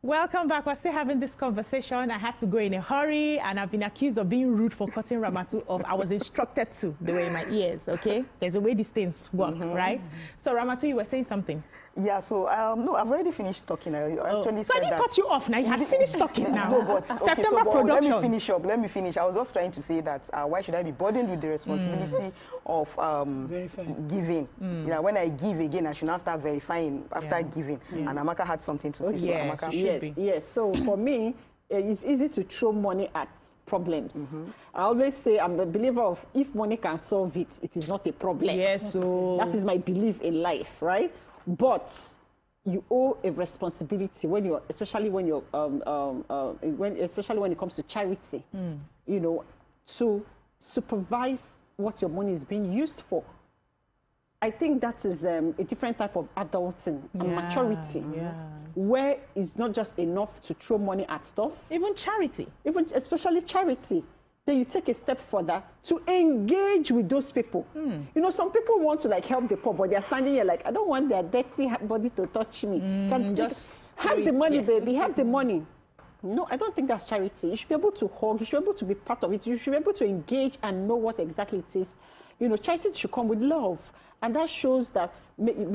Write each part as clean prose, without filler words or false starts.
Welcome back. We're still having this conversation. I had to go in a hurry, and I've been accused of being rude for cutting Ramatu off. I was instructed to. They were in my ears, okay? There's a way these things work, right? So, Ramatu, you were saying something. Yeah, so, no, I've already finished talking. I actually so said I didn't cut you off now. You had finished talking now. No, but, September but Productions. Let me finish. I was just trying to say that why should I be burdened with the responsibility of giving? You know, when I give again, I should not start verifying after giving. And Amaka had something to say. Yes, so Amaka, yes. So for me, it's easy to throw money at problems. I always say I'm a believer of if money can solve it, it is not a problem. Yes, so that is my belief in life, right? But you owe a responsibility when you're, especially when you're, especially when it comes to charity, you know, to supervise what your money is being used for. I think that is a different type of adulting and maturity, where it's not just enough to throw money at stuff. Even charity. Especially charity. Then you take a step further to engage with those people. You know, some people want to like help the poor, but they're standing here like, I don't want their dirty body to touch me. Can just have the money, baby, have the money. No, I don't think that's charity. You should be able to hug, you should be able to be part of it, you should be able to engage and know what exactly it is. You know, charity should come with love. And that shows that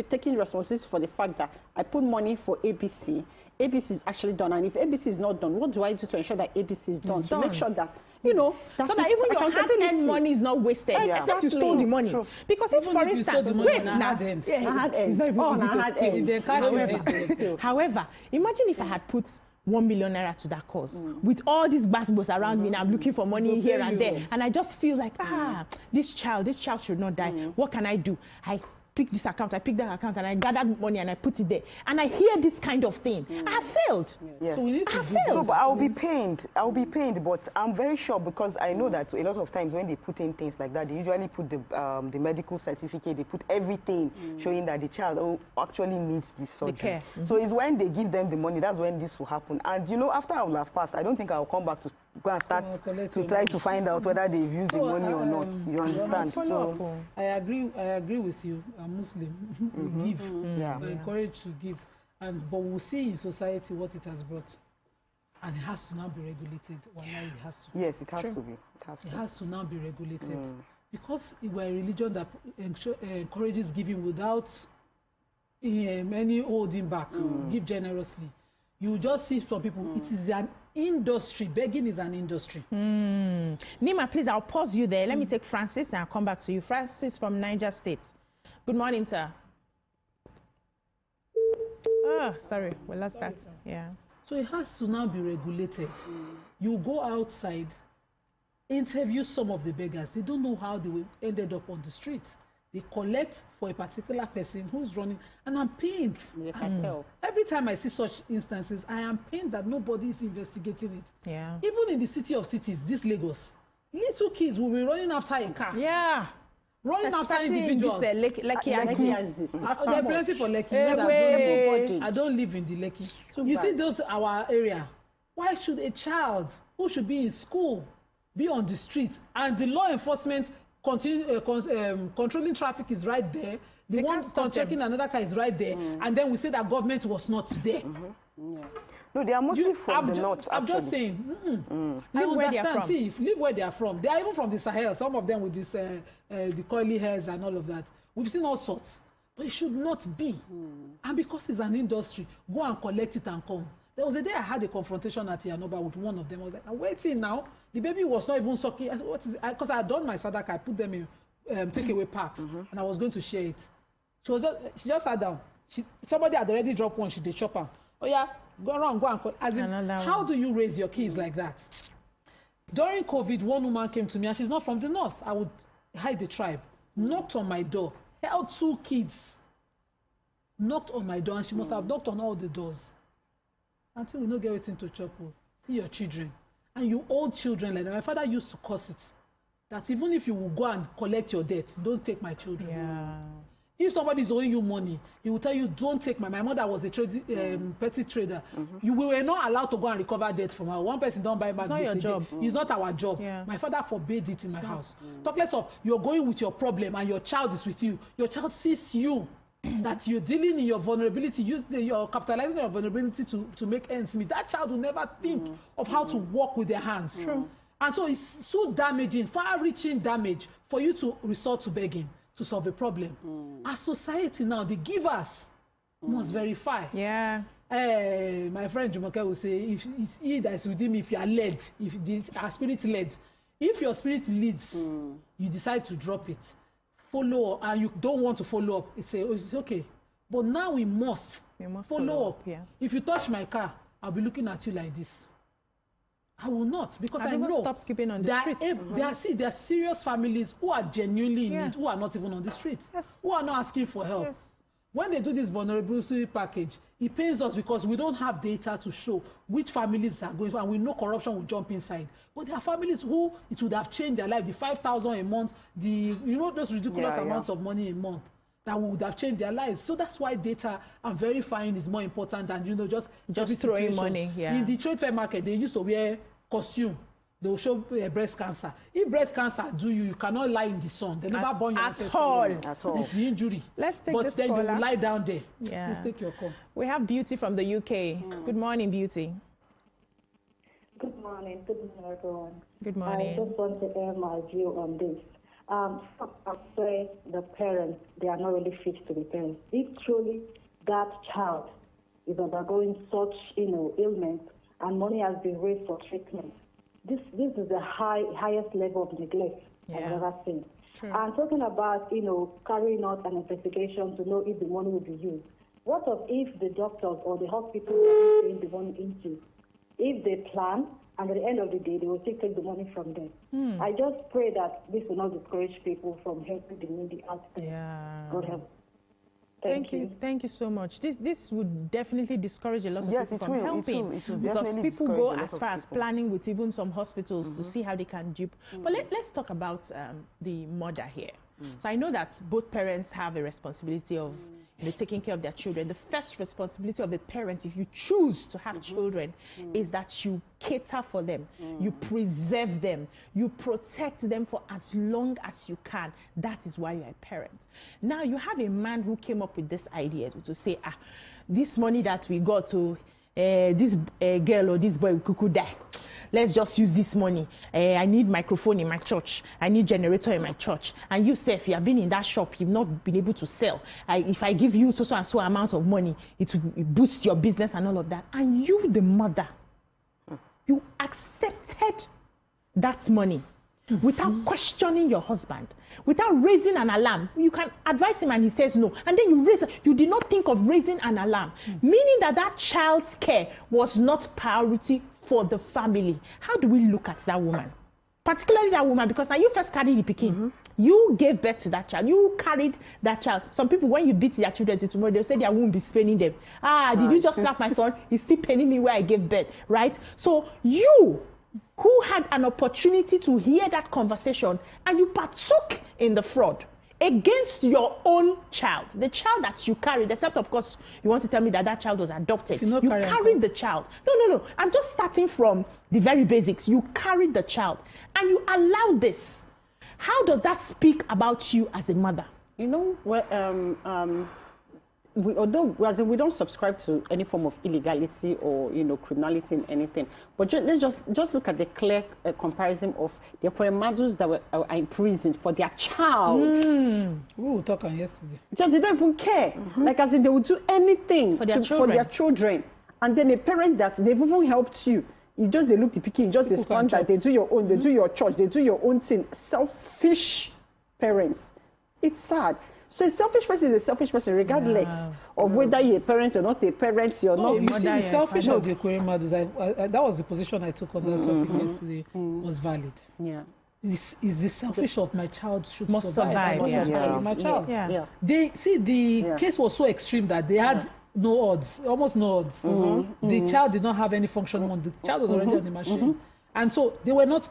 taking responsibility for the fact that I put money for ABC. ABC is actually done. And if ABC is not done, what do I do to ensure that ABC is done? To make sure that, you know, that so that even your hard-earned money is not wasted. Except you stole the money. True. Because if, for instance, wait now, it's not even easy. However, imagine if I had put 1 million naira to that cause with all these basketballs around me, and I'm looking for money here and there, and I just feel like this child should not die. What can I do? I pick this account, I pick that account, and I gather money and I put it there, and I hear this kind of thing. I have failed. Yes. So we need to I failed. No, but I'll be pained. I'll be pained, but I'm very sure because I know that a lot of times when they put in things like that, they usually put the medical certificate, they put everything showing that the child actually needs this surgery. So it's when they give them the money, that's when this will happen. And you know, after I will have passed, I don't think I'll come back to go and start to try to find out whether they've used the money or not. You understand? So I agree with you. I'm Muslim. We give. We're encouraged to give. But we'll see in society what it has brought. And it has to now be regulated. It has to. Yes, it has to be. It has to now be regulated. Because we're a religion that encourages giving without any holding back. Give generously. You just see some people, it is an industry. Begging is an industry. Nima, please, I'll pause you there. Let me take Francis and I'll come back to you. Francis from Niger State. Good morning, sir. Oh, sorry. We lost that. Yeah. So it has to now be regulated. You go outside, interview some of the beggars. They don't know how they ended up on the street. They collect for a particular person who's running, and I'm pained. You can tell. Every time I see such instances, I am pained that nobody is investigating it. Yeah. Even in the city of cities, this Lagos, little kids will be running after a car. Yeah. Running after individuals. There are plenty for Lekki. I don't live in the Lekki. You see those our area. Why should a child who should be in school be on the street, and the law enforcement controlling traffic is right there, the one checking another car is right there, and then we say that government was not there? No, they are mostly from the north. I'm just saying, I understand. See, live where they are from. They are even from the Sahel. Some of them with this, the curly hairs and all of that. We've seen all sorts, but it should not be. And because it's an industry, go and collect it and come. There was a day I had a confrontation at Yanoba with one of them. I was like, I'm waiting now. The baby was not even sucking. I said, what is it? Because I had done my sadaka, I put them in takeaway packs, and I was going to share it. She just sat down. Somebody had already dropped one. She did chop her. Oh yeah, go around, go and call. As in, how do you raise your kids like that? During COVID, one woman came to me, and she's not from the north. I would hide the tribe. Knocked on my door. Held 2 kids. Knocked on my door, and she must have knocked on all the doors. Until we don't get into chapel, see your children. And you old children like that. My father used to curse it. That even if you will go and collect your debt, don't take my children. Yeah. If somebody is owing you money, he will tell you, don't take my mother was a petty trader. You were not allowed to go and recover debt from her. One person don't buy back. It's not your job. It's not our job. Yeah. My father forbade it in my house. Talk less of you're going with your problem and your child is with you. Your child sees you that you're dealing in your vulnerability, you're capitalizing your vulnerability to make ends meet. That child will never think of how to work with their hands. True. And so it's so damaging, far-reaching damage for you to resort to begging to solve a problem. As society now, the givers must verify. Yeah. My friend Amaka will say, if it's he that is within me, if you are led, if this are spirit led, if your spirit leads, you decide to drop it, follow, and you don't want to follow up, it's okay. But now we must follow up. Yeah. If you touch my car, I'll be looking at you like this. I will not, because I know stopped keeping on the streets. There are serious families who are genuinely in need, who are not even on the streets, who are not asking for help. Yes. When they do this vulnerability package, it pains us because we don't have data to show which families are going, and we know corruption will jump inside. But there are families who it would have changed their life. The 5,000 a month, those ridiculous amounts of money a month that would have changed their lives. So that's why data and verifying is more important than just throwing money. Yeah. In the trade fair market, they used to wear costume. They will show breast cancer. If breast cancer you cannot lie in the sun. They never burn your ancestors. At all. It's the injury. Let's take but this then caller. They will lie down there. Yeah. Let's take your call. We have Beauty from the UK. Good morning, Beauty. Good morning. Good morning, everyone. Good morning. I just want to air my view on this. I say the parents, they are not really fit to be parents. If truly that child is undergoing such, ailment and money has been raised for treatment, this is the highest level of neglect I've ever seen. True. I'm talking about, carrying out an investigation to know if the money will be used. What if the doctors or the hospital are paying the money into? If they plan, and at the end of the day, they will still take the money from them. I just pray that this will not discourage people from helping the needy out there. Yeah. God help. Thank you. Thank you so much. This would definitely discourage a lot of people from helping. It will because people go as far as planning with even some hospitals to see how they can dupe. But let's talk about the mother here. So I know that both parents have a responsibility of taking care of their children. The first responsibility of a parent, if you choose to have children, is that you cater for them, you preserve them, you protect them for as long as you can. That is why you're a parent. Now, you have a man who came up with this idea to say, this money that we got to this girl or this boy could die. Let's just use this money. I need microphone in my church. I need generator in my church. And you say, if you have been in that shop, you've not been able to sell. If I give you so and so amount of money, it will boost your business and all of that. And you, the mother, you accepted that money without questioning your husband, without raising an alarm. You can advise him and he says no. And then you did not think of raising an alarm, meaning that child's care was not priority for the family. How do we look at that woman? Particularly that woman, because now you first carried the pikin. You gave birth to that child. You carried that child. Some people, when you beat their children till tomorrow, they'll say they won't be spaining them. Did you just slap my son? He's still paining me where I gave birth, right? So you, who had an opportunity to hear that conversation, and you partook in the fraud against your own child, the child that you carried, except of course you want to tell me that child was adopted. You carried the child. No. I'm just starting from the very basics. You carried the child and you allowed this. How does that speak about you as a mother? Although we don't subscribe to any form of illegality or criminality in anything, but let's just look at the clear comparison of the mothers that were imprisoned for their child. We were talking yesterday. They don't even care. Like as in they would do anything for their children, and then a parent that they've even helped you. They look the pikin, just the sponge that they do your own, they do your church, they do your own thing. Selfish parents. It's sad. So a selfish person is a selfish person, regardless of whether you're a parent or not a parent. You're not. You see, the selfish of the Aquarian mothers, that was the position I took on that topic yesterday, was valid. Yeah. Is the selfish of my child should survive. My child. Yeah. The case was so extreme that they had no odds, almost no odds. The child did not have any function on. The child was already on the machine. And so they were not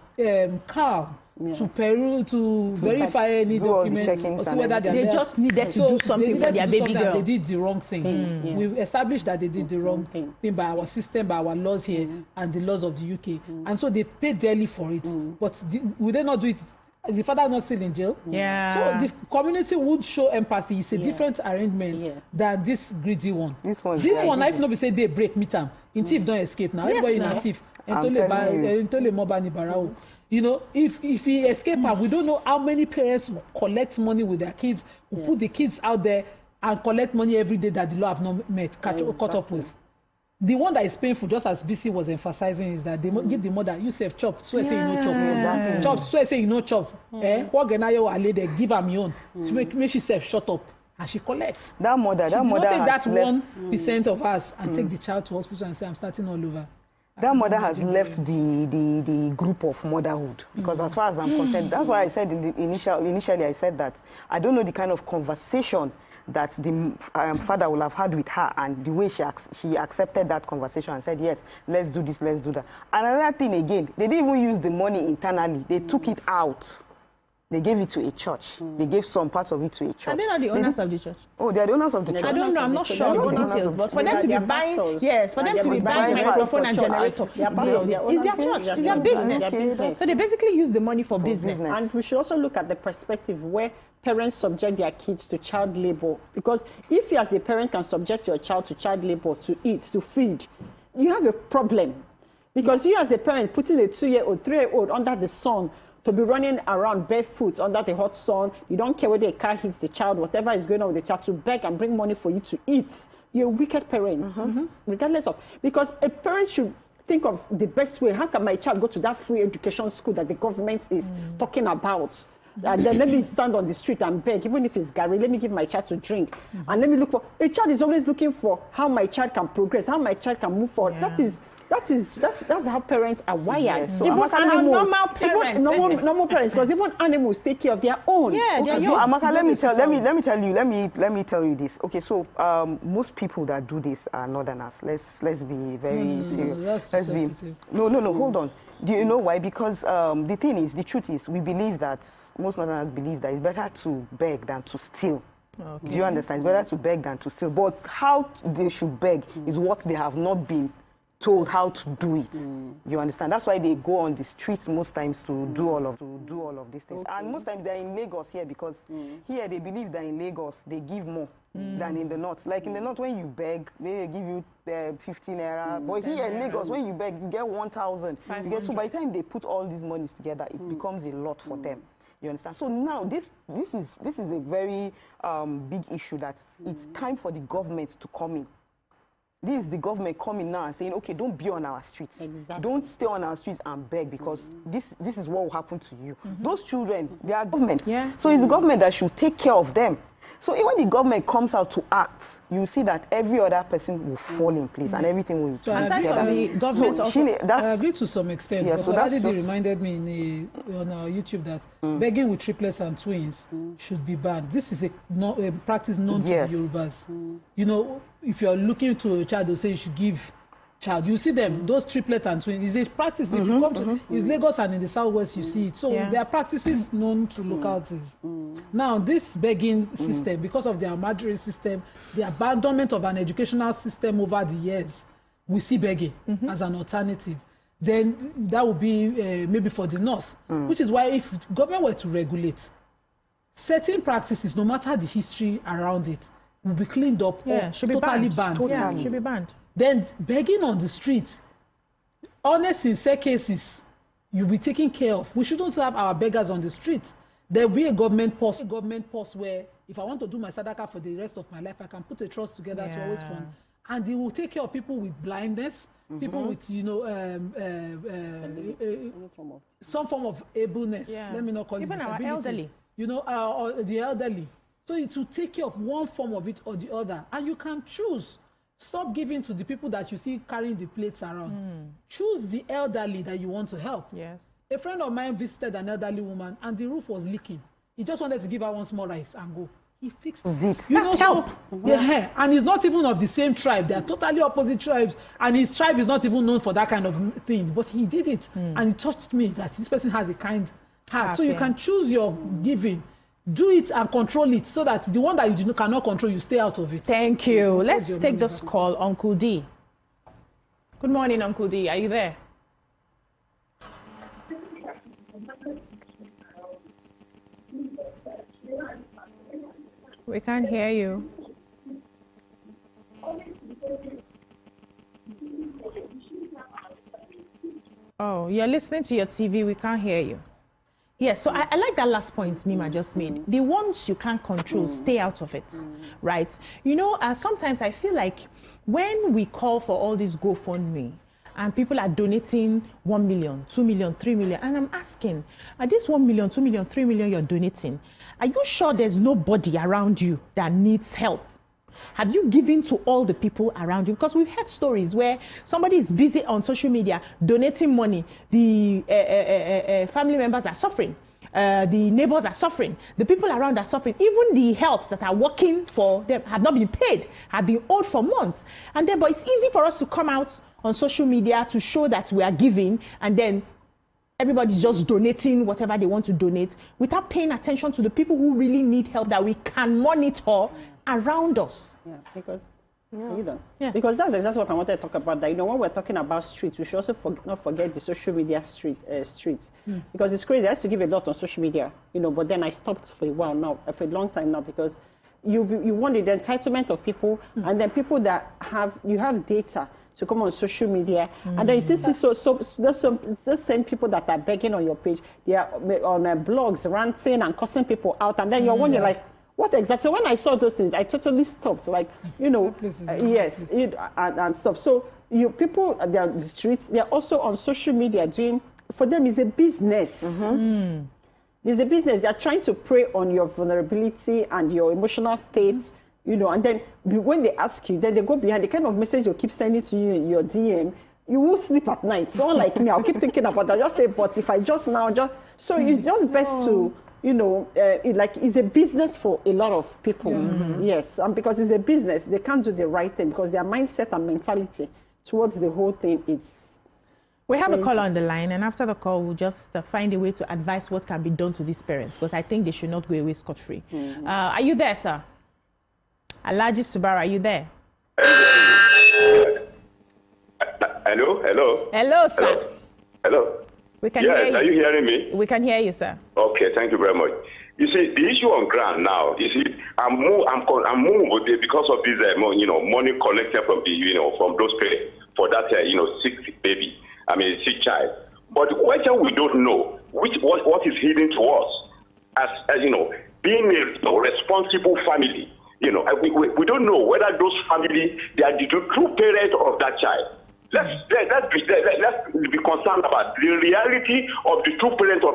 calm to verify any document or see whether they just needed to do something for their baby girl. They did the wrong thing. We established that they did the wrong thing by our system, by our laws here and the laws of the UK. And so they paid dearly for it. But would they not do it Is the father not still in jail? Yeah. So the community would show empathy. It's a different arrangement than this greedy one. This one, if nobody say they break meet in thief don't escape now. Everybody in a thief. You know, if he escape, we don't know how many parents will collect money with their kids, will put the kids out there and collect money every day that the law have not caught up with. The one that is painful, just as BC was emphasizing, is that they give the mother, you say chop, so I say you no chop. Exactly. Chop, so I say you no chop. What genayo ale they give am your own to make she self shut up and she collects. That mother take that 1% of us and take the child to hospital and say I'm starting all over. That mother has left the group of motherhood because as far as I'm concerned, that's why I said initially I said that I don't know the kind of conversation that the father will have had with her and the way she accepted that conversation and said, yes, let's do this, let's do that. Another thing again, they didn't even use the money internally. They took it out. They gave it to a church. They gave some parts of it to a church. Are they not the owners of the church? Oh, they are the owners of the church. I don't know. I'm not sure of the details, but for them to be buying, yes, for them to be buying microphone and generator, it's their church, it's their business. So they basically use the money for business. And we should also look at the perspective where parents subject their kids to child labor. Because if you as a parent can subject your child to child labor, to eat, to feed, you have a problem. Because you as a parent putting a 2-year-old, 3-year-old under the sun to be running around barefoot under the hot sun, you don't care whether a car hits the child, whatever is going on with the child, to beg and bring money for you to eat. You're a wicked parent, regardless of. Because a parent should think of the best way. How can my child go to that free education school that the government is talking about? And then let me stand on the street and beg, even if it's Gary, let me give my child to drink. And let me look for, a child is always looking for how my child can progress, how my child can move forward. That's how parents are wired. Yeah. So even animals, normal parents, because even animals take care of their own. Yeah, so Amaka, let me tell you this. Okay, so most people that do this are northerners. Let's be very serious. Hold on. Do you know why? Because the truth is, we believe that, most northerners believe that it's better to beg than to steal. Okay. Do you understand? It's better to beg than to steal. But how they should beg is what they have not been told how to do it. You understand? That's why they go on the streets most times to do all of these things. Okay. And most times they're in Lagos here because here they believe that in Lagos they give more than in the north. Like in the north, when you beg, they give you 15 naira. But here in Lagos, when you beg, you get 1,000. So by the time they put all these monies together, it becomes a lot for them. You understand? So now this is a very big issue that it's time for the government to come in. This is the government coming now and saying, okay, don't be on our streets. Exactly. Don't stay on our streets and beg because this is what will happen to you. Those children, they are government. Yeah. So it's the government that should take care of them. So when the government comes out to act, you see that every other person will fall in place and everything will so aside from the government I agree to some extent, but so Adidi reminded me on our YouTube that begging with triplets and twins should be banned. This is a practice known to the Yorubas. You know, if you're looking to a child, they'll say you should give child. You see them, those triplets and twins, is a practice. If you come to it's Lagos and in the southwest, you see it. So there are practices known to localities. Now, this begging system, because of the Amadri system, the abandonment of an educational system over the years, we see begging as an alternative. Then that would be maybe for the north, which is why if government were to regulate certain practices, no matter the history around it, will be cleaned up or totally banned. Totally. Should be banned. Then begging on the streets, honest, sincere cases, you'll be taken care of. We shouldn't have our beggars on the streets. There will be a government post where if I want to do my sadaka for the rest of my life, I can put a trust together to always fund. And it will take care of people with blindness, people with, you know, some form of ableness. Let me not call even it disability. Our elderly. You know, or the elderly. So it will take care of one form of it or the other. And you can choose. Stop giving to the people that you see carrying the plates around. Choose the elderly that you want to help. Yes. A friend of mine visited an elderly woman and the roof was leaking. He just wanted to give her one small rice and go. He fixed it. You know, help. Yeah, and he's not even of the same tribe. They are totally opposite tribes. And his tribe is not even known for that kind of thing. But he did it. And it touched me that this person has a kind heart. So you can choose your giving. Do it and control it so that the one that you cannot control, you stay out of it. Thank you. Let's take this call. Uncle D. Good morning, Uncle D. Are you there? We can't hear you. Oh, you're listening to your TV. We can't hear you. Yes, so I like that last point Nima just made. The ones you can't control, stay out of it, right? You know, sometimes I feel like when we call for all this GoFundMe and people are donating 1 million, 2 million, 3 million, and I'm asking, are this 1 million, 2 million, 3 million you're donating, are you sure there's nobody around you that needs help? Have you given to all the people around you? Because we've heard stories where somebody is busy on social media donating money. The family members are suffering. The neighbors are suffering. The people around are suffering. Even the helps that are working for them have not been paid, have been owed for months. And then, but it's easy for us to come out on social media to show that we are giving, and then everybody's just donating whatever they want to donate without paying attention to the people who really need help that we can monitor around us. Yeah, because because that's exactly what I wanted to talk about. That, you know, when we're talking about streets, we should also not forget the social media streets. Because it's crazy. I used to give a lot on social media, you know, but then I stopped for a while now, for a long time now, because you want the entitlement of people, and then people that you have data to come on social media, and then you still see those same people that are begging on your page. They are on blogs ranting and cussing people out, and then you're wondering like, what exactly? So when I saw those things, I totally stopped. Like, you know, yes, and stuff. So people, they're on the streets. They're also on social media doing. For them, it's a business. It's a business. They're trying to prey on your vulnerability and your emotional state. You know, and then when they ask you, then they go behind the kind of message you keep sending to you in your DM. You won't sleep at night. Someone like me, I'll keep thinking about that. Just say, but if I just so it's just best to. You know, it's a business for a lot of people. Yes, and because it's a business, they can't do the right thing because their mindset and mentality towards the whole thing is. We have a call on the line, and after the call, we'll just find a way to advise what can be done to these parents, because I think they should not go away scot-free. Are you there, sir? Alaji Subaru, are you there? Hello? Hello, sir. Hello? We can hear you. Are you hearing me? We can hear you, sir. Okay, thank you very much. You see, the issue on ground now, you see, I'm moved because of this, money collected from from those parents for that, sick baby, sick child. But the question we don't know, what is hidden to us, as being a responsible family, we don't know whether those families, they are the true parents of that child. Let's be concerned about the reality of the true parents of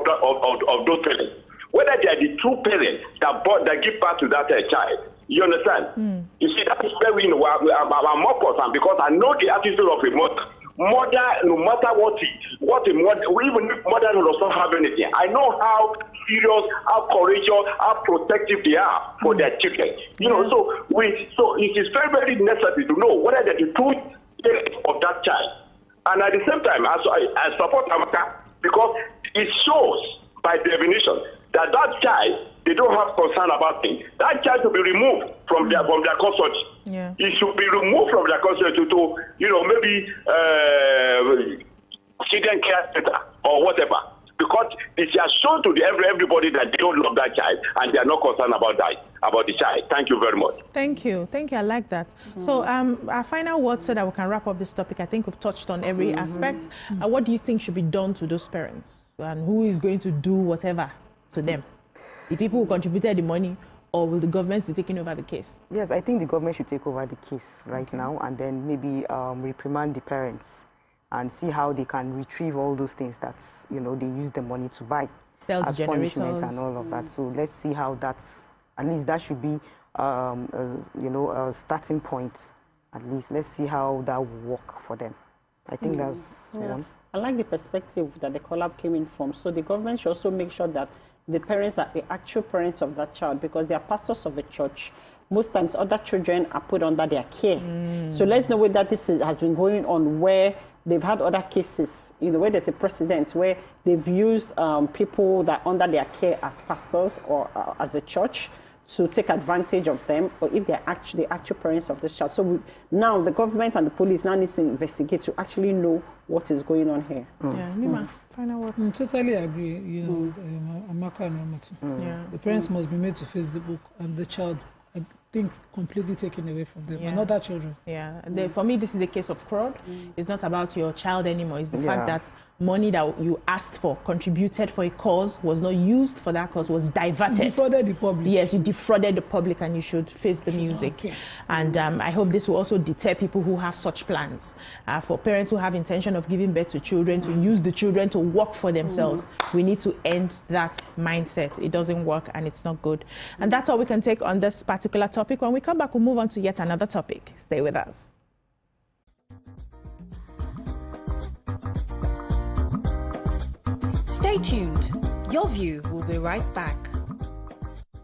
those parents. Whether they are the true parents that give birth to that child. You understand? You see, that is where I'm more concerned, because I know the attitude of a mother. Mother, no matter what a mother, even if mother does not have anything, I know how serious, how courageous, how protective they are for their children. So it is very, very necessary to know whether they're the true of that child. And at the same time, I support Amaka, because it shows by definition that child, they don't have concern about things. That child should be removed from their custody. Yeah. It should be removed from their custody to maybe children care center or whatever. Because it has shown to everybody that they don't love that child and they are not concerned about the child. Thank you very much. Thank you. I like that. So our final word, so that we can wrap up this topic. I think we've touched on every aspect. What do you think should be done to those parents? And who is going to do whatever to them? The people who contributed the money, or will the government be taking over the case? Yes, I think the government should take over the case right now, and then maybe reprimand the parents and see how they can retrieve all those things that they use the money to buy as punishment and all of that. So let's see how at least that should be a starting point. At least let's see how that will work for them. I think that's one. I like the perspective that the collab came in from. So the government should also make sure that the parents are the actual parents of that child, because they are pastors of the church. Most times other children are put under their care. So let's know whether this has been going on where they've had other cases, where there's a precedent where they've used people that are under their care as pastors or as a church to take advantage of them, or if they're actually actual parents of this child. So now the government and the police now need to investigate to actually know what is going on here. Yeah, Nima. Final words. Totally agree. You know, Amaka and Ramatu. Yeah. The parents must be made to face the book, and the child, I think, completely taken away from them, and other children. Yeah. For me, this is a case of fraud. It's not about your child anymore. It's the fact that money that you asked for, contributed for a cause, was not used for that cause, was diverted. You defrauded the public. Yes, you defrauded the public, and you should face the music. Okay. And I hope this will also deter people who have such plans. For parents who have intention of giving birth to children, to use the children to work for themselves, we need to end that mindset. It doesn't work, and it's not good. And that's all we can take on this particular topic. When we come back, we'll move on to yet another topic. Stay with us. Stay tuned. Your View will be right back.